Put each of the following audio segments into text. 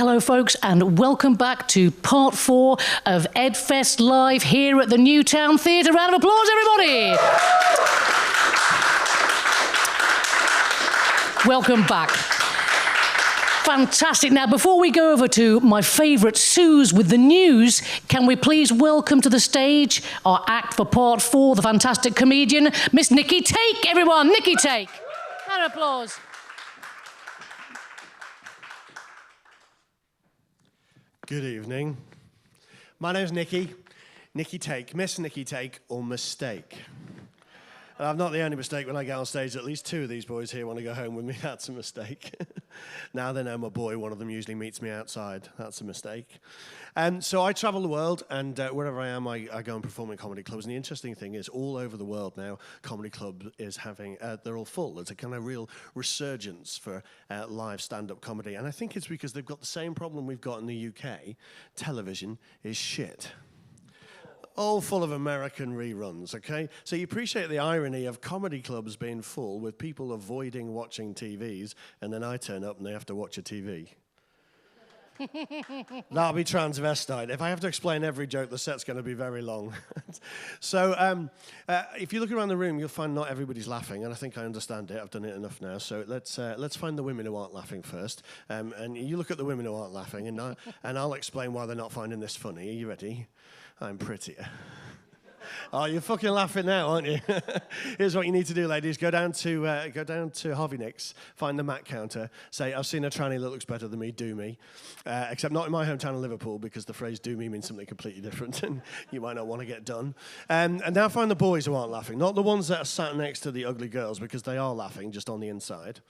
Hello, folks, and welcome back to part 4 of Ed Fest Live here at the Newtown Theatre. Round of applause, everybody! Welcome back. Fantastic. Now, before we go over to my favourite Suze with the news, can we please welcome to the stage our act for part 4, the fantastic comedian, Miss Nicci Take, everyone. Nicci Take. Round of applause. Good evening. My name's Nicci. Nicci Take. Miss Nicci Take or Mistake. And I'm not the only mistake when I get on stage. At least 2 of these boys here want to go home with me. That's a mistake. Now they know my boy. One of them usually meets me outside. That's a mistake. So I travel the world, and wherever I am, I go and perform in comedy clubs. And the interesting thing is, all over the world now, comedy club is having, they're all full. There's a kind of real resurgence for live stand-up comedy. And I think it's because they've got the same problem we've got in the UK. Television is shit. All full of American reruns, okay? So you appreciate the irony of comedy clubs being full with people avoiding watching TVs, and then I turn up and they have to watch a TV. That'll be transvestite. If I have to explain every joke, the set's going to be very long. So if you look around the room, you'll find not everybody's laughing, and I think I understand it. I've done it enough now. So let's find the women who aren't laughing first. And you look at the women who aren't laughing, and I'll explain why they're not finding this funny. Are you ready? I'm prettier. Oh, you're fucking laughing now, aren't you? Here's what you need to do, ladies. Go down to Harvey Nicks, find the Mac counter, say, I've seen a tranny that looks better than me, do me. Except not in my hometown of Liverpool, because the phrase do me means something completely different, and you might not want to get done. And now find the boys who aren't laughing, not the ones that are sat next to the ugly girls, because they are laughing, just on the inside.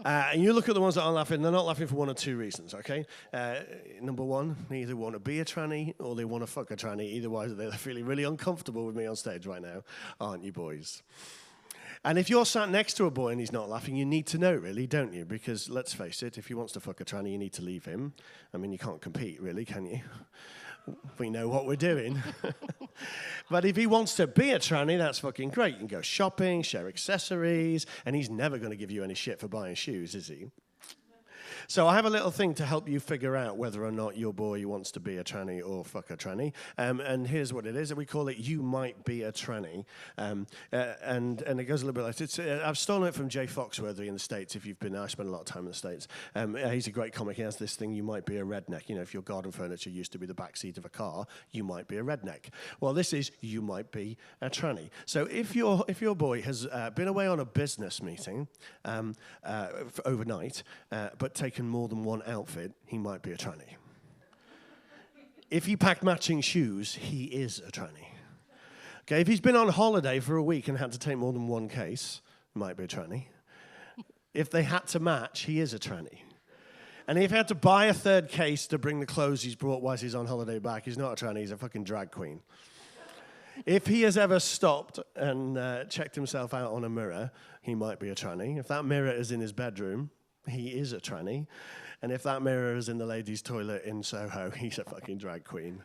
And you look at the ones that aren't laughing, they're not laughing for 1 or 2 reasons, okay? Number 1, they either want to be a tranny or they want to fuck a tranny. Either way, they're feeling really uncomfortable with me on stage right now, aren't you, boys? And if you're sat next to a boy and he's not laughing, you need to know, really, don't you? Because let's face it, if he wants to fuck a tranny, you need to leave him. I mean, you can't compete, really, can you? We know what we're doing. But if he wants to be a tranny, that's fucking great. You can go shopping, share accessories, and he's never going to give you any shit for buying shoes, is he? So I have a little thing to help you figure out whether or not your boy wants to be a tranny or fuck a tranny. And here's what it is. We call it You Might Be a Tranny. And it goes a little bit like this. I've stolen it from Jay Foxworthy in the States. If you've been there, I spent a lot of time in the States. He's a great comic. He has this thing, you might be a redneck. You know, if your garden furniture used to be the back seat of a car, you might be a redneck. Well, this is you might be a tranny. So if your boy has been away on a business meeting overnight, but taken more than 1 outfit, he might be a tranny. If he packed matching shoes, he is a tranny. Okay, if he's been on holiday for a week and had to take more than 1 case, he might be a tranny. If they had to match, he is a tranny. And if he had to buy a 3rd case to bring the clothes he's brought whilst he's on holiday back, he's not a tranny, he's a fucking drag queen. If he has ever stopped and checked himself out on a mirror, he might be a tranny. If that mirror is in his bedroom, he is a tranny. And if that mirror is in the ladies' toilet in Soho, he's a fucking drag queen.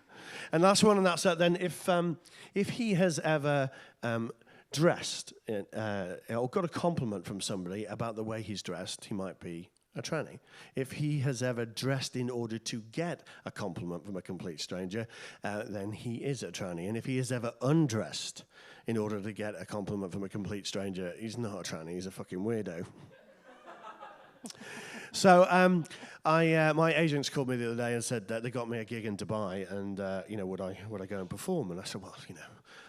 And that's one, and that's that. Then if he has ever dressed or got a compliment from somebody about the way he's dressed, he might be a tranny. If he has ever dressed in order to get a compliment from a complete stranger, then he is a tranny. And if he has ever undressed in order to get a compliment from a complete stranger, he's not a tranny, he's a fucking weirdo. So my agents called me the other day and said that they got me a gig in Dubai, and would I go and perform? And I said, well,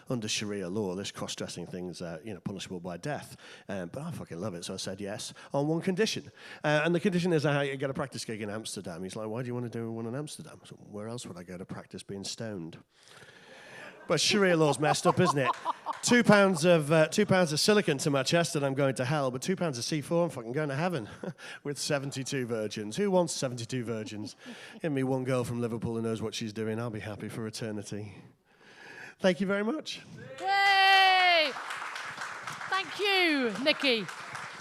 under Sharia law, this cross-dressing thing's punishable by death. But I fucking love it, so I said yes on one condition. And the condition is I get a practice gig in Amsterdam. He's like, why do you want to do one in Amsterdam? I said, where else would I go to practice being stoned? But Sharia law's messed up, isn't it? £2 of silicon to my chest and I'm going to hell, but £2 of C4, I'm fucking going to heaven with 72 virgins. Who wants 72 virgins? Give me one girl from Liverpool who knows what she's doing. I'll be happy for eternity. Thank you very much. Yay! Thank you, Nicci.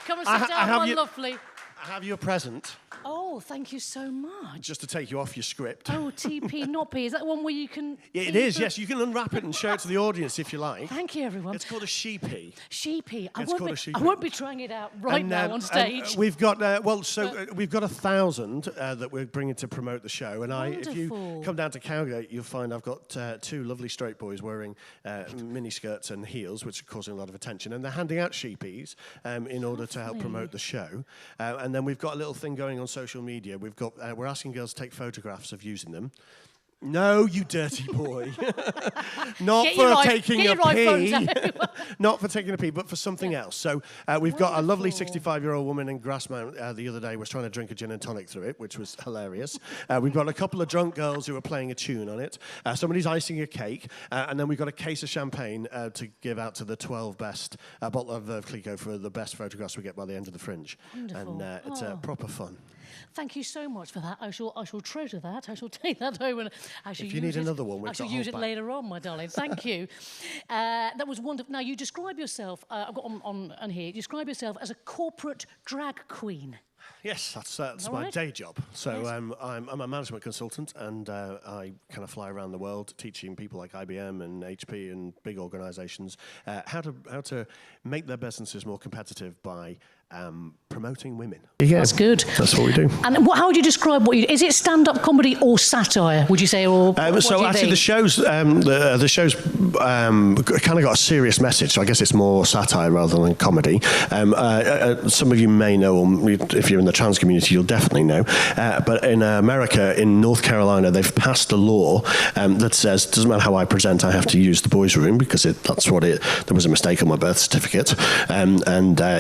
Come and sit down, my lovely. I have you a present. Oh, thank you so much. Just to take you off your script. Oh, TP, not P. Is that the one where you can... It is, yes. You can unwrap it and show it to the audience if you like. Thank you, everyone. It's called a sheepy. Sheepy. I It's called a sheepy. I won't be trying it out right now on stage. We've got, we've got 1,000 that we're bringing to promote the show. And if you come down to Cowgate, you'll find I've got 2 lovely straight boys wearing mini skirts and heels, which are causing a lot of attention. And they're handing out sheepies in order to help promote the show. And then we've got a little thing going on social media. We're asking girls to take photographs of using them. No, you dirty boy. Not for taking a pee. Not for taking a pee, but for something else. So we've got a lovely 65-year-old woman in Grassmount the other day was trying to drink a gin and tonic through it, which was hilarious. We've got a couple of drunk girls who are playing a tune on it. Somebody's icing a cake. And then we've got a case of champagne to give out to the 12 best, a bottle of Clico for the best photographs we get by the end of the Fringe. Wonderful. And it's proper fun. Thank you so much for that. I shall treasure that. I shall take that home and I shall use it. If you need another one, I shall use it later on, my darling. Thank you. That was wonderful. Now, you describe yourself, I've got on here, you describe yourself as a corporate drag queen. Yes, that's my day job. So I'm a management consultant, and I kind of fly around the world teaching people like IBM and HP and big organisations how to make their businesses more competitive by promoting women. Yeah, that's good. That's what we do. And how would you describe what you do? Is it stand-up comedy or satire, would you say? Or so actually the show's kind of got a serious message, so I guess it's more satire rather than comedy. Some of you may know, or if you're in the trans community, you'll definitely know, but in America, in North Carolina, they've passed a law that says, doesn't matter how I present, I have to use the boys' room, because there was a mistake on my birth certificate, and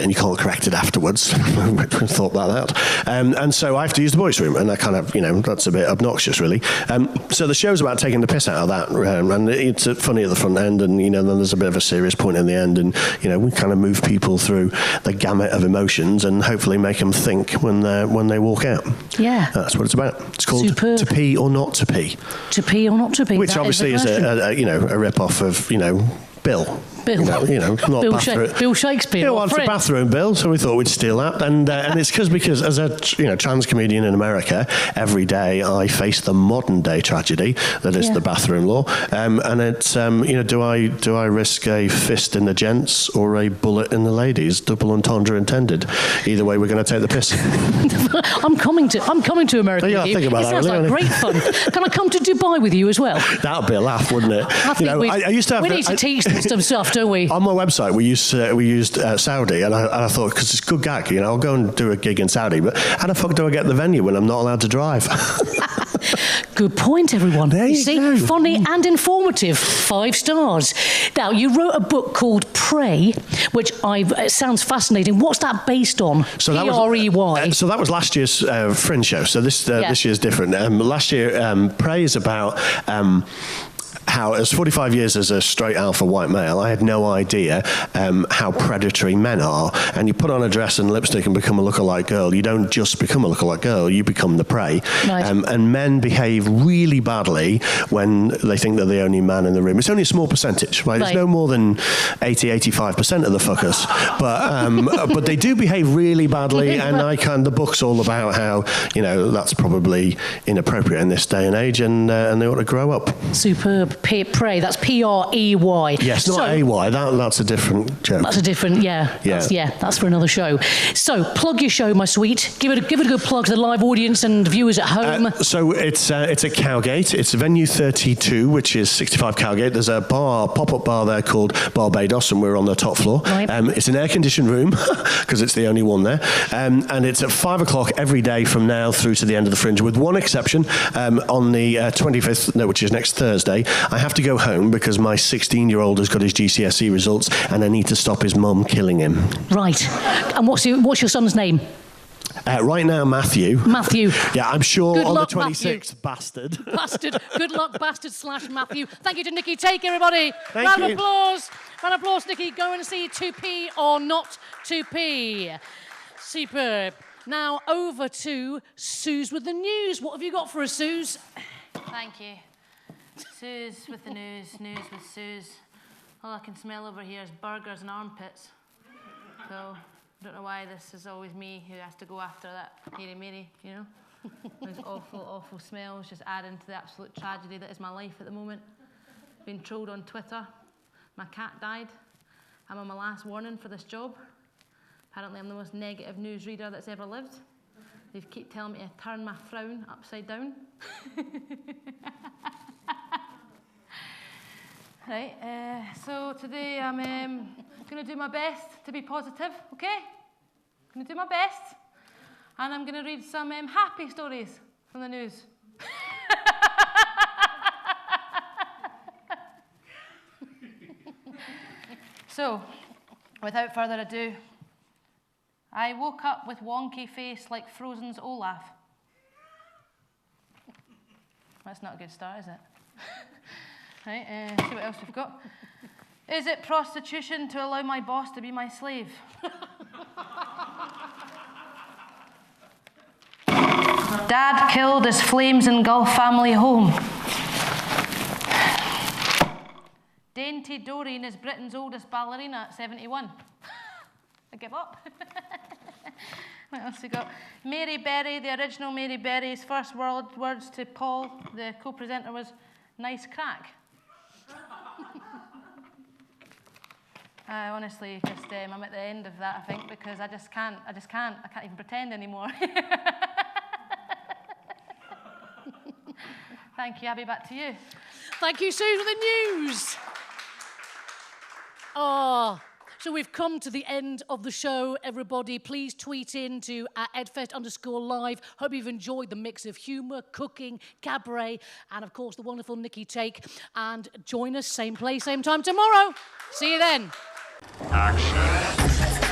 you can't correct it afterwards. We thought about that. And so I have to use the boys' room, and that kind of, that's a bit obnoxious, really. So the show's about taking the piss out of that, and it's funny at the front end, and, then there's a bit of a serious point in the end, and, we kind of move people through the gamut of emotions and hopefully make them think when they walk out. Yeah. That's what it's about. It's called Superb. To Pee or Not to Pee. To Pee or Not to Pee. Which obviously is a rip-off of, Bill. Not Bill Shakespeare. He wants a bathroom bill, so we thought we'd steal that. And it's because as a trans comedian in America, every day I face the modern day tragedy that is the bathroom law. And it's do I risk a fist in the gents or a bullet in the ladies? Double entendre intended. Either way, we're going to take the piss. I'm coming to America. Yeah, think about that. Sounds like great fun. Can I come to Dubai with you as well? That'd be a laugh, wouldn't it? I used to have. We need to teach them some stuff, don't we? On my website, we used Saudi, and I thought, because it's a good gag, I'll go and do a gig in Saudi, but how the fuck do I get the venue when I'm not allowed to drive? Good point, everyone. There you go. Funny and informative. 5 stars. Now, you wrote a book called Pray, which it sounds fascinating. What's that based on? P-R-E-Y. So that was last year's Fringe show. So this year's different. Last year, Pray is about... how, as 45 years as a straight alpha white male, I had no idea how predatory men are. And you put on a dress and lipstick and become a lookalike girl. You don't just become a lookalike girl, you become the prey. Right. And men behave really badly when they think they're the only man in the room. It's only a small percentage, right? It's no more than 80-85% of the fuckers. But they do behave really badly, and the book's all about how, that's probably inappropriate in this day and age, and they ought to grow up. Superb. Pray, that's P-R-E-Y. Yes, not A-Y, that's a different joke. That's a different, that's for another show. So, plug your show, my sweet. Give it a good plug to the live audience and viewers at home. So, it's at Cowgate. It's venue 32, which is 65 Cowgate. There's a pop-up bar there called Barbados, and we're on the top floor. Right. It's an air-conditioned room, because it's the only one there. And it's at 5 o'clock every day from now through to the end of the Fringe, with one exception. On the 25th, which is next Thursday, I have to go home because my 16-year-old has got his GCSE results, and I need to stop his mum killing him. Right. And what's your son's name? Right now, Matthew. Matthew. Yeah, I'm sure Good on luck, the 26th, Matthew. bastard. Bastard. Good luck, bastard / Matthew. Thank you to Nicci. Take, everybody. Round of applause. Round of applause, Nicci. Go and see To Pee or Not To Pee. Superb. Now, over to Suze with the news. What have you got for us, Suze? Thank you. Suze with the news with Suze. All I can smell over here is burgers and armpits. So, I don't know why this is always me who has to go after that Mary Mary, you know? Those awful, awful smells just adding to the absolute tragedy that is my life at the moment. Been trolled on Twitter. My cat died. I'm on my last warning for this job. Apparently I'm the most negative news reader that's ever lived. They keep telling me to turn my frown upside down. Right, so today I'm going to do my best to be positive, okay? I'm going to do my best. And I'm going to read some happy stories from the news. So, without further ado, I woke up with wonky face like Frozen's Olaf. That's not a good start, is it? Right, see what else we've got. Is it prostitution to allow my boss to be my slave? Dad killed his flames engulfed family home. Dainty Doreen is Britain's oldest ballerina at 71. I give up. What else we got? Mary Berry, the original Mary Berry's first words to Paul, the co-presenter, was "nice crack." Honestly, just I'm at the end of that, I think, because I can't even pretend anymore. Thank you, Abby, back to you. Thank you, Suze, with the news. Oh, so we've come to the end of the show, everybody. Please tweet in to @edfest_live. Hope you've enjoyed the mix of humour, cooking, cabaret, and, of course, the wonderful Nicci take. And join us, same place, same time tomorrow. See you then. Action.